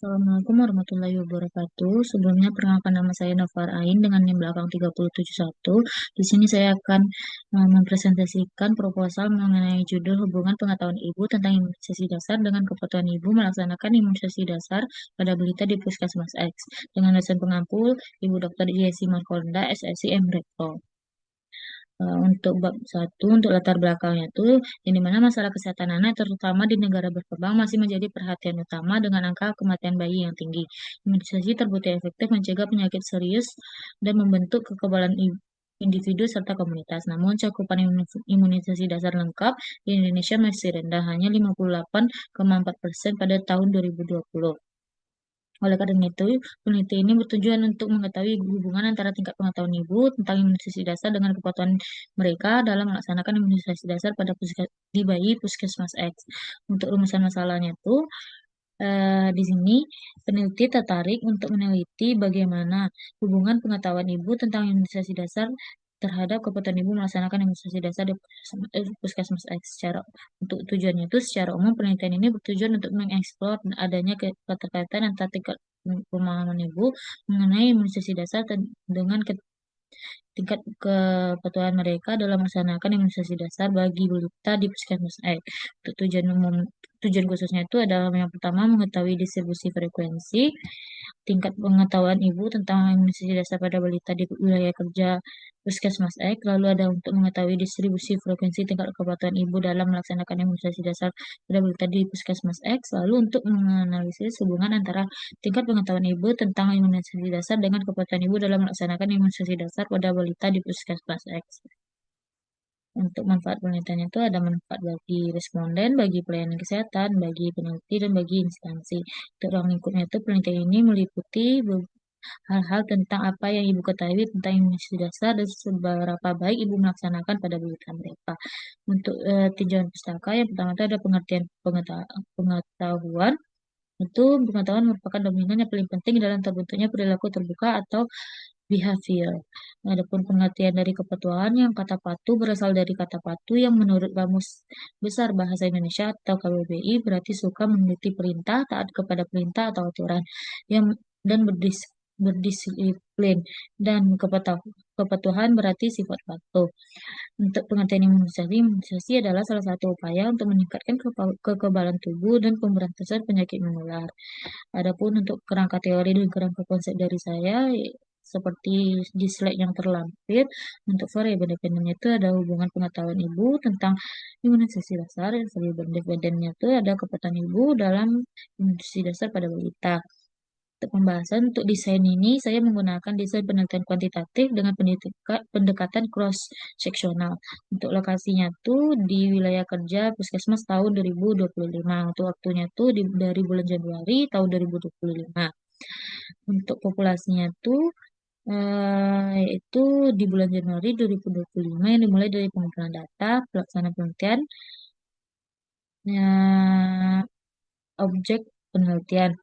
Assalamualaikum warahmatullahi wabarakatuh. Sebelumnya perkenalkan nama saya Nova Ain dengan NIM belakang 3071. Di sini saya akan mempresentasikan proposal mengenai judul hubungan pengetahuan ibu tentang imunisasi dasar dengan kepatuhan ibu melaksanakan imunisasi dasar pada balita di Puskesmas X dengan dosen pengampu Ibu Dr. Yesi Markonda, SSI MRekto. Untuk bab satu, untuk latar belakangnya itu, yang dimana masalah kesehatan anak, terutama di negara berkembang, masih menjadi perhatian utama dengan angka kematian bayi yang tinggi. Imunisasi terbukti efektif mencegah penyakit serius dan membentuk kekebalan individu serta komunitas. Namun, cakupan imunisasi dasar lengkap di Indonesia masih rendah, hanya 58,4% pada tahun 2020. Oleh karena itu, peneliti ini bertujuan untuk mengetahui hubungan antara tingkat pengetahuan ibu tentang imunisasi dasar dengan kepatuhan mereka dalam melaksanakan imunisasi dasar pada di bayi Puskesmas X. Untuk rumusan masalahnya itu, di sini peneliti tertarik untuk meneliti bagaimana hubungan pengetahuan ibu tentang imunisasi dasar terhadap kepatuhan ibu melaksanakan imunisasi dasar di Puskesmas X. Untuk tujuannya itu secara umum penelitian ini bertujuan untuk mengeksplor adanya keterkaitan antara tingkat pemahaman ibu mengenai imunisasi dasar dengan tingkat kepatuhan mereka dalam melaksanakan imunisasi dasar bagi balita di Puskesmas X. Untuk tujuan khususnya itu adalah yang pertama mengetahui distribusi frekuensi, tingkat pengetahuan ibu tentang imunisasi dasar pada balita di wilayah kerja Puskesmas X, lalu ada untuk mengetahui distribusi frekuensi tingkat kepatuhan ibu dalam melaksanakan imunisasi dasar pada balita di Puskesmas X, lalu untuk menganalisis hubungan antara tingkat pengetahuan ibu tentang imunisasi dasar dengan kepatuhan ibu dalam melaksanakan imunisasi dasar pada balita di Puskesmas X. Untuk manfaat penelitian itu ada manfaat bagi responden, bagi pelayanan kesehatan, bagi peneliti, dan bagi instansi. Untuk ruang lingkupnya itu penelitian ini meliputi hal-hal tentang apa yang ibu ketahui tentang imunisasi dasar dan seberapa baik ibu melaksanakan pada balita mereka. Untuk tinjauan pustaka, yang pertama itu ada pengertian pengetahuan. Itu pengetahuan merupakan dominan yang paling penting dalam terbentuknya perilaku terbuka atau behavior. Adapun pengertian dari kepatuhan yang kata patuh berasal dari kata patuh yang menurut Kamus Besar Bahasa Indonesia atau KBBI berarti suka menuruti perintah, taat kepada perintah atau aturan yang dan berdisiplin dan kepatuhan berarti sifat patuh. Untuk pengertian imunisasi, imunisasi adalah salah satu upaya untuk meningkatkan kekebalan tubuh dan pemberantasan penyakit menular. Adapun untuk kerangka teori dan kerangka konsep dari saya, seperti di slide yang terlampir, untuk variabel independennya itu ada hubungan pengetahuan ibu tentang imunisasi dasar, variabel independennya itu ada kepatuhan ibu dalam imunisasi dasar pada balita. Untuk pembahasan untuk desain ini, saya menggunakan desain penelitian kuantitatif dengan pendekatan cross-seksional. Untuk lokasinya tuh di wilayah kerja Puskesmas tahun 2025. Untuk waktunya tuh dari bulan Januari tahun 2025. Untuk populasinya tuh yaitu di bulan Januari 2025 yang dimulai dari pengumpulan data, pelaksanaan penelitian, objek penelitian.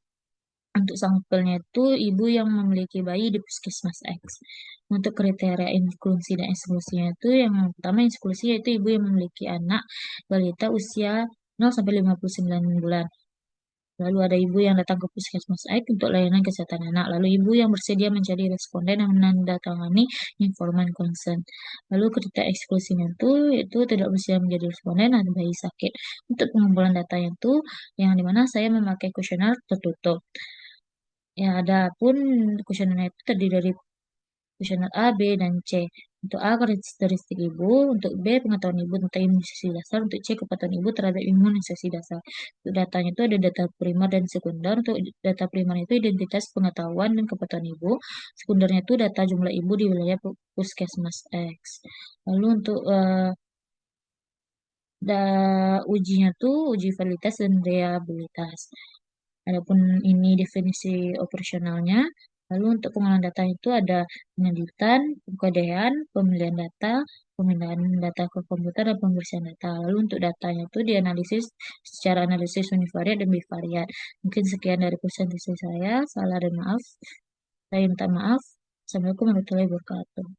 Untuk sampelnya itu ibu yang memiliki bayi di Puskesmas X. Untuk kriteria inklusi dan eksklusinya itu yang pertama inklusi yaitu ibu yang memiliki anak balita usia 0 sampai 59 bulan. Lalu ada ibu yang datang ke Puskesmas X untuk layanan kesehatan anak. Lalu ibu yang bersedia menjadi responden yang menandatangani informan consent. Lalu kriteria eksklusinya itu tidak bersedia menjadi responden atau bayi sakit. Untuk pengumpulan datanya itu yang dimana saya memakai kuesioner tertutup. Ya, ada pun kuesioner itu terdiri dari kuesioner A, B, dan C. Untuk A, karakteristik ibu. Untuk B, pengetahuan ibu tentang imunisasi dasar. Untuk C, kepatuhan ibu terhadap imunisasi dasar. Untuk datanya itu ada data primer dan sekunder. Untuk data primer itu identitas pengetahuan dan kepatuhan ibu. Sekundernya itu data jumlah ibu di wilayah Puskesmas X. Lalu untuk ujinya tuh uji validitas dan reliabilitas. Adapun ini definisi operasionalnya. Lalu untuk pengolahan data itu ada penyelidikan, pengkodean, pemilihan data, pemindahan data ke komputer, dan pembersihan data. Lalu untuk datanya itu dianalisis secara analisis univariat dan bivariat. Mungkin sekian dari presentasi saya. Salah dan maaf. Saya minta maaf. Assalamualaikum warahmatullahi wabarakatuh.